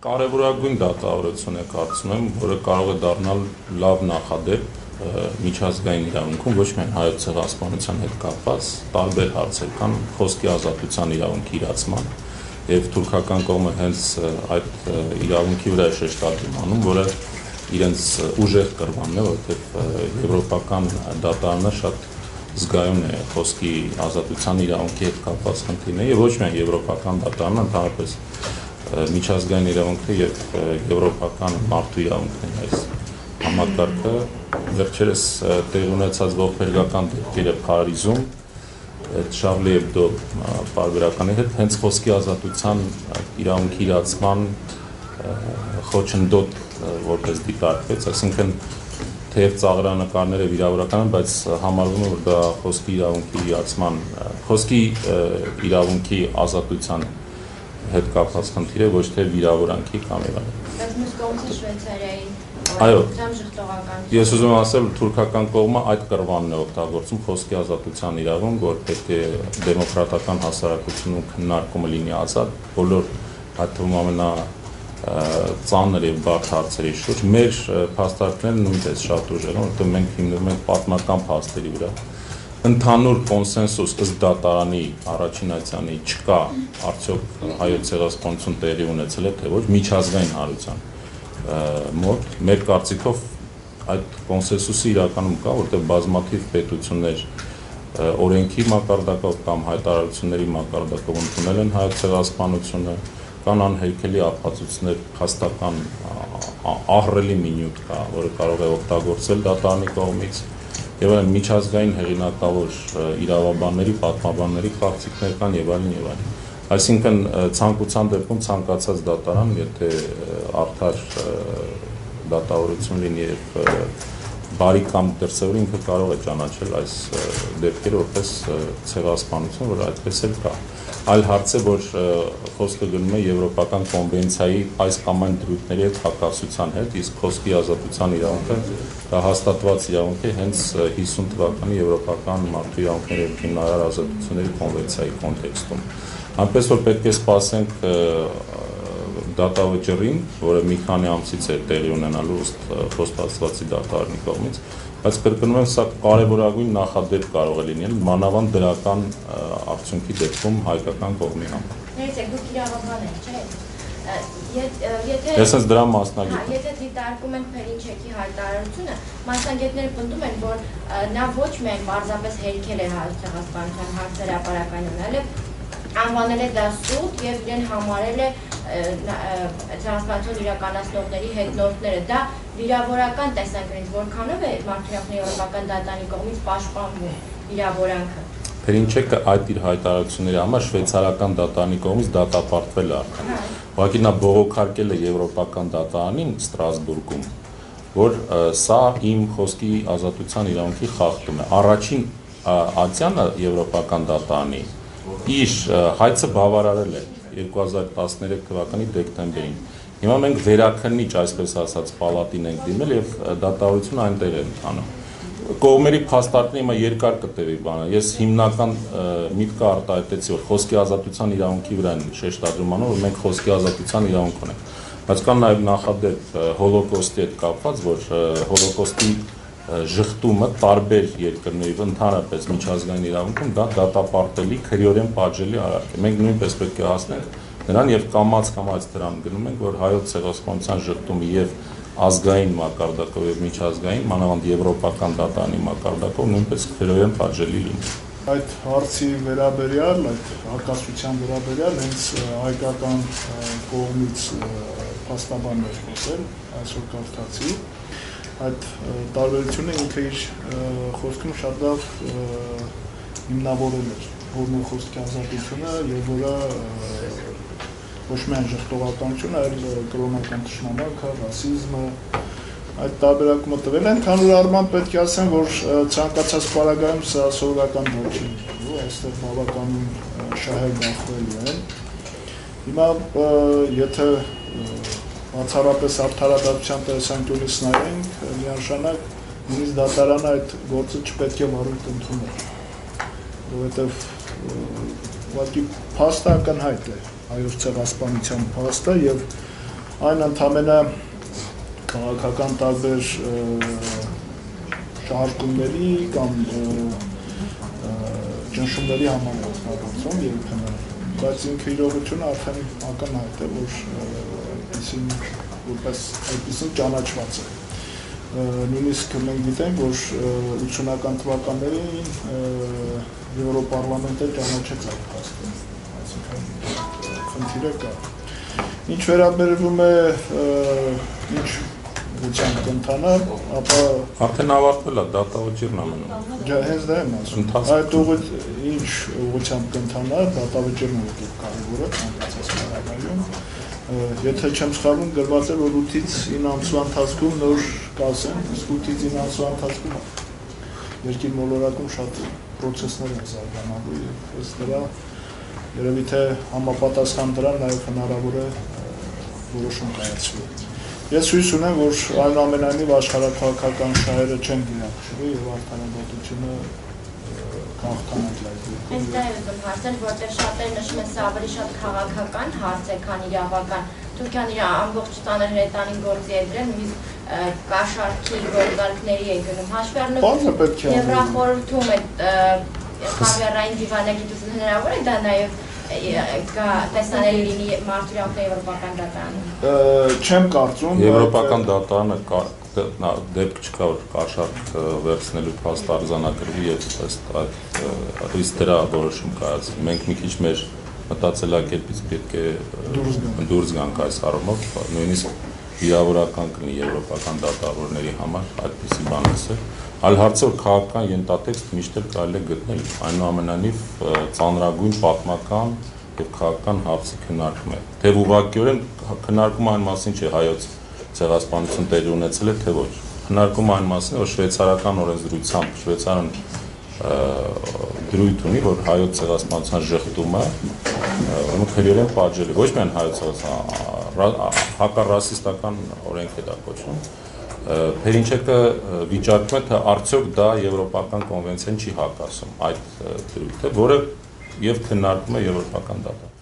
կարևորագույն դատավորություն է կարծում եմ, որը կարող է դառնալ լավ նախադեպ միջազգային իրավունքում, ոչ միայն հայոց ցեղասպանության հետ կապված, տարբեր հարցեր կան խոսքի ազատության իրավունքի իրացման եւ թուրքական կողմը հենց այդ իրավունքի վրա է շեշտադրում անում, որը իրենց ուժեղ կրվանն է, որովհետեւ եվրոպական դատարանը շատ զգայուն է խոսքի ազատության իրավունքի հետ կապված խնդիրները եւ ոչ միայն եվրոպական դատարանը, ընդհանրապես միջազգային իրավունքը եւ եվրոպական մարդու իրավունքներն այս համակարգը վերջերս տեղի ունեցած ողբերգական դեպքերը Փարիզում այդ Շարլի Էբդո պարբերականի հետ հենց խոսքի ազատության իրավունքի իրացման խոչընդոտ որպես դիտարկվեց, այսինքն թեև ծաղրանկարները վիրավորական են, բայց համարվում է, որ դա խոսքի իրավունքի իրացման, խոսքի իրավունքի ազատության հետ կապված խնդիր է, ոչ թե վիրավորանքի կամ այլն։ Բայց մյուս կողմից Շվեյցարիայի Այո, ժխտողական։ Ես ուզում եմ ասել, թուրքական կողմը այդ կռվանն է օգտագործում խոսքի ազատության իրավունք, որ պետք է դեմոկրատական հասարակությունում քննարկումը լինի ազատ, բոլոր այդ թվում ծանր եւ բարդ հարցերի շուրջ մեր փաստարկներն նույնպես շատ ուժեղ են, որովհետեւ մենք հիմնվում ենք պատմական փաստերի վրա։ Ընդհանուր կոնսենսուս ըստ դատարանի առաջին այցանի չկա, արդյոք հայոց ցեղասպանություն տեղի ունեցել է թե ոչ միջազգային հանրության մոտ։ Մեր կարծիքով այդ կոնսենսուսը իրականում կա, որովհետեւ բազմաթիվ պետություններ օրենքի մակարդակով կամ հայտարարությունների մակարդակով ընդունել են հայոց ցեղասպանությունը, կան անհերքելի ապացույցներ, փաստական ահռելի մի նյութ կա, որը կարող է օգտագործվել դատարանի կողմից, եւ այն միջազգային հեղինակավոր իրավաբանների, պատմաբանների կարծիքներ կան եւ այլն եւ այլն։ Այսինքն ցանկության դեպքում ցանկացած դատարան, եթե արդար դատավորություն լինի եւ բարի կամ դրսեւորի ինքը կարող է ճանաչել այս դեպքերը որպես ցեղասպանություն, որ այդպես էլ կա։ Այլ հարց է, որ խոսքը գնում է եվրոպական կոնվենցիայի այս կամ այն դրույթների հետ հակասության հետ, իսկ խոսքի ազատության իրավունքը դա հաստատված իրավունք է հենց 50 թվականի եվրոպական մարդու իրավունքների եւ հիմնարար ազատությունների կոնվենցիայի կոնտեքստում։ Այնպես որ պետք է սպասենք դատավճռին, որը մի քանի ամսից է տեղի ունենալու ըստ խոստացվածի դատարանի կողմից, բայց կրկնում եմ, սա կարևորագույն նախադեպ կարող է լինել մանավանդ դրական արդյունքի դեպքում հայկական կողմի համար։ Ներեցեք, դուք իրավաբան եք, չէ՞։ Ես հենց դրա մասնագետ եմ։ Եթե դիտարկում ենք Փերինչեկի հայտարարությունը, մասնագետները պնդում են, որ նա ոչ միայն պարզապես հերքել է հայոց ցեղասպանության հարցերը ապարականյալ, այլև անվանել է դա սուտ եւ իրեն համարել է ցեղասպանություն իրականացնողների հետնորդները։ Դա վիրավորական տեսանկյունից որքանով է մարդու եվրոպական դատարանի կողմից պաշտպանվում վիրավորանքը։ Փերինչեկը այդ իր հայտարարությունների համար շվեյցարական դատարանի կողմից դատապարտվել է արդեն։ Ուղղակի նա բողոքարկել է եվրոպական դատարանին Ստրասբուրգում, որ սա իմ խոսքի ազատության իրավունքի խախտում է։ Առաջին ատյանը եվրոպական դատարանի իր հայցը բավարարել է 2013 թվականի դեկտեմբերին։ Հիմա մենք վերաքննիչ, այսպես ասած, պալատին ենք դիմել եւ դատավորությունը այնտեղ է ընթանում։ Կողմերի փաստարկները հիմա երկար կտևի բանը։ Ես հիմնական միտքը արտահայտեցի, որ խոսքի ազատության իրավունքի վրա են շեշտադրում անում, որ մենք խոսքի ազատության իրավունք ունենք։ Բայց կան նաեւ նախադեպ հոլոկոստի հետ կապված, որ հոլոկոստի ժխտումը տարբեր երկրների ընդհանրապես միջազգային իրավունքում դա դատապարտելի, քրեորեն պատժելի արարք է։ Մենք նույնպես պետք է հասնենք նրան եւ կամաց դրան գնում ենք, որ հայոց ցեղասպանության ժխտումը եւ ազգային մակարդակով եւ միջազգային, մանավանդ եվրոպական դատարանի մակարդակով նույնպես քրեորեն պատժելի լինի։ Այդ հարցի վերաբերյալ, այդ հակասության վերաբերյալ հենց հայկական կողմից փաստաբաններ խոսել, այսօր կարդացի այդ տարբերությունը ինքը իր խոսքում շատ լավ հիմնավորել էր որն է խոսքի ազատությունը եւ որը ոչ միայն ժխտողականությունը, այլ կրոնական թշնամանքը, ռասիզմը այդ տարբերակումը տվել են, քանոր առման պետք է ասեմ, որ ցանկացած պարագայում սա սովորական բան չի, այստեղ բավականին շահեր բախվելու են։ Հիմա եթե բացառապես արդարադատության տեսանկյունից նայենք, միանշանակ նույնիսկ դատարանը այդ գործը չպետք է վարույթ ընդունել, որովհետև ուղղակի փաստը ակնհայտ է հայոց ցեղասպանության փաստը եւ այն ընդամենը քաղաքական տարբեր շարժումների կամ ճնշումների համար է օգտագործվում եւ քննարկվում, բայց ինքը իրողությունը արդեն ակնհայտ է, որ այդպեսին ճանաչված է։ Նույնիսկ մենք գիտենք, որ 80-ական թվականներին Եվրոպարլամենտը ճանաչեց այդ փաստը, այսինքն խնդիրը կա։ Ինչ վերաբերվում է ինչ ուղղությամբ կընթանա, ապա արդեն ավարտվել է, դատավճիռն է մնում։ Հենց դա եմ ասում։ Այդ ինչ ուղղությամբ կընթանա, դատավճիռն է կարևորը ցանկացած հարաբերում։ Եթե չեմ սխալվում, գրված է, որ 8-ից 9 ամսվա ընթացքում նոր կասեն, իսկ 8-ից 9 ամսվա ընթացքում երկիր մոլորակում շատ պրոցեսներ են զարգանալու եւ ըստ դրա երևի թե համապատասխան դրան նաեւ հնարավոր է որոշում կայացվի։ Ես հույս ունեմ, որ այնուամենայնիվ աշխարհաքաղաքական շահերը չեն գերակշռի եւ արդարադատությունը կհաղթանակ լայնի։ Հենց դա եմ ուզում հարցնել, որտեղ շատերը նշում են, սա ավելի շատ քաղաքական հարց է, քան իրավական։ Թուրքիան իր ամբողջ ծանր հրետանին գործի է դրել, նույնիսկ կաշառքի գործարքների է գնում։ Հաշվի առնելով Եվրախորհրդում է խավիարային դիվանագիտություն հնարավոր է դա նաև տեսանելի լինի մարդու եվրոպական դատարանում։ Չեմ կարծում։ Եվրոպական դատարանը դեպք չկա, որ կաշառք վերցնելու փաստ արձանագրվի եւ ըստ դրա որոշում կայացվի։ Մենք մի քիչ մեր մտածելակերպից պետք է դուրս գանք այս առումով, նույնիսկ վիրավորական կլինի եվրոպական դատավորների համար այդպիսի բան ասել։ Այլ հարցը որ քաղաքական ենթատեքստ միշտ էլ կարելի է գտնել, այնուամենայնիվ ծանրագույն պատմական եւ քաղաքական հարցի քննարկում է։ Թե ուղղակիորեն քննարկումը այն մասին չէ հայոց ցեղասպանություն տեղի ունեցել է, թե ոչ։ Քննարկումը այն մասին է, որ շվեյցարական օրենսդրությամբ Շվեյցարիան դրույթ ունի, որ հայոց ցեղասպանության ժխտումը քրեորեն պատժել է, ոչ միայն հայոց հակառասիստական օրենք է դա կոչվում։ Փերինչեկը վիճարկում է, թե արդյոք դա եվրոպական կոնվենցիան չի հակասում այդ դրույթը, որը եւ քննարկում է եվրոպական դատարանը։